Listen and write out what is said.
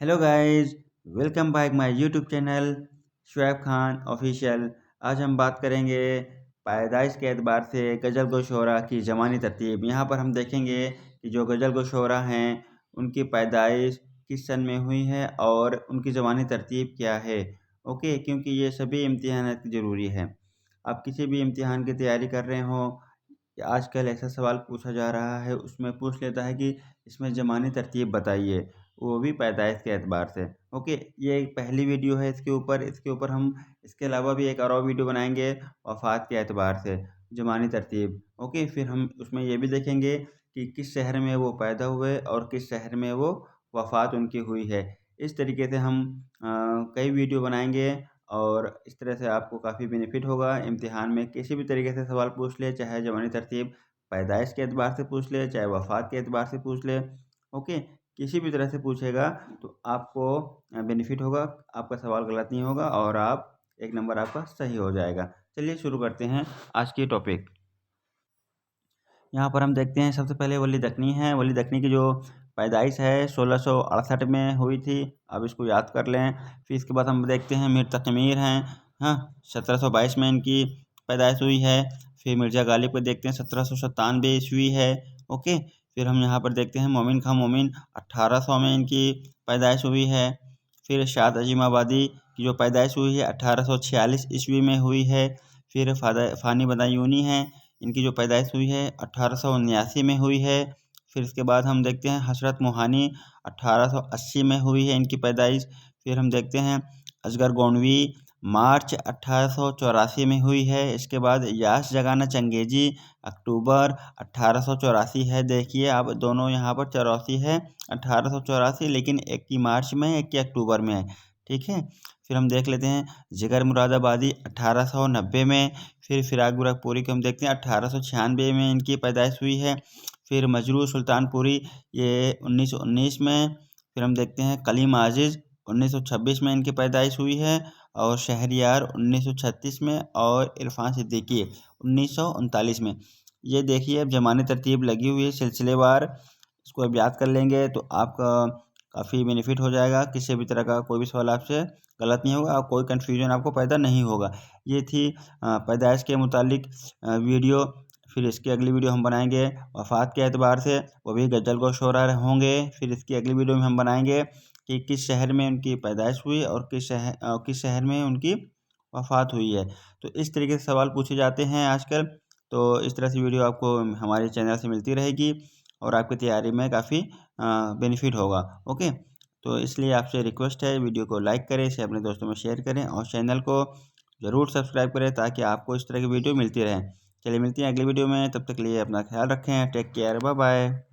Hello guys, welcome back my YouTube channel Shoaib Khan official. आज हम बात करेंगे पैदाइश के एतबार से गज़ल गो शोरा की ज़मानी तरतीब। यहाँ पर हम देखेंगे कि जो गज़ल गो शोरा हैं उनकी पैदाइश किस सन में हुई है और उनकी ज़मानी तरतीब क्या है। ओके, क्योंकि ये सभी इम्तिहानात की ज़रूरी है। आप किसी भी इम्तिहान की तैयारी कर रहे हो, आजकल ऐसा सवाल पूछा जा रहा है, उसमें पूछ लेता है कि इसमें ज़मानी तरतीब बताइए, वो भी पैदाइश के एतबार से। ओके, ये एक पहली वीडियो है इसके ऊपर हम इसके अलावा भी एक और वीडियो बनाएंगे वफ़ात के एतबार से, ज़मानी तरतीब। ओके, फिर हम उसमें ये भी देखेंगे कि किस शहर में वो पैदा हुए और किस शहर में वो वफ़ात उनकी हुई है। इस तरीके से हम कई वीडियो बनाएंगे और इस तरह से आपको काफ़ी बेनिफिट होगा। इम्तिहान में किसी भी तरीके से सवाल पूछ ले, चाहे ज़मानी तरतीब पैदाइश के एतबार से पूछ ले, चाहे वफ़ात के एतबार से पूछ ले। ओके, किसी भी तरह से पूछेगा तो आपको बेनिफिट होगा, आपका सवाल गलत नहीं होगा और आप एक नंबर आपका सही हो जाएगा। चलिए शुरू करते हैं आज की टॉपिक। यहाँ पर हम देखते हैं सबसे पहले वली दक्कनी है। वली दक्कनी की जो पैदाइश है 1668 में हुई थी, अब इसको याद कर लें। फिर इसके बाद हम देखते हैं मीर तक़ी मीर हैं, हाँ, 1722 में इनकी पैदाइश हुई है। फिर मिर्ज़ा गालिब को देखते हैं 1797 ईस्वी है। ओके, फिर हम यहाँ पर देखते हैं मोमिन खां मोमिन 1800 में इनकी पैदाइश हुई है। फिर शाद अज़ीमाबादी की जो पैदाइश हुई है 1846 ईस्वी में हुई है। फिर फ़ानी बदायूनी हैं, इनकी जो पैदाइश हुई है 1879 में हुई है। फिर इसके बाद हम देखते हैं हसरत मोहानी 1880 में हुई है इनकी पैदाइश। फिर हम देखते हैं असगर गोंडवी मार्च 1884 में हुई है। इसके बाद यास जगाना चंगेजी अक्टूबर 1884 है। देखिए आप दोनों यहाँ पर 84 है, 1884, लेकिन एक की मार्च में एक की अक्टूबर में है। ठीक है, फिर हम देख लेते हैं जिगर मुरादाबादी 1890 में। फिर फिराक गोरखपुरी को हम देखते हैं 1896 में इनकी पैदाइश हुई है। फिर मजरू सुल्तानपुरी ये 1919 में। फिर हम देखते हैं कलीम आजिज़ 1926 में इनकी पैदाइश हुई है। और शहरयार 1936 में और इरफान सिद्दीकी 1939 में। ये देखिए अब ज़मानी तरतीब लगी हुई है सिलसिलेवार, इसको अब याद कर लेंगे तो आपका काफ़ी बेनिफिट हो जाएगा। किसी भी तरह का कोई भी सवाल आपसे गलत नहीं होगा और कोई कन्फ्यूजन आपको पैदा नहीं होगा। ये थी पैदाइश के मुतालिक वीडियो। फिर इसकी अगली वीडियो हम बनाएंगे वफ़ात के एतबार से, वो भी गज़ल गो शोरा होंगे। फिर इसकी अगली वीडियो में हम बनाएंगे कि किस शहर में उनकी पैदाइश हुई और किस शहर में उनकी वफ़ात हुई है। तो इस तरीके से सवाल पूछे जाते हैं आजकल। तो इस तरह से वीडियो आपको हमारे चैनल से मिलती रहेगी और आपकी तैयारी में काफ़ी बेनिफिट होगा। ओके, तो इसलिए आपसे रिक्वेस्ट है वीडियो को लाइक करें, इसे अपने दोस्तों में शेयर करें और चैनल को ज़रूर सब्सक्राइब करें ताकि आपको इस तरह की वीडियो मिलती रहें। चलिए मिलती हैं अगली वीडियो में, तब तक के लिए अपना ख्याल रखें। Take care, bye bye.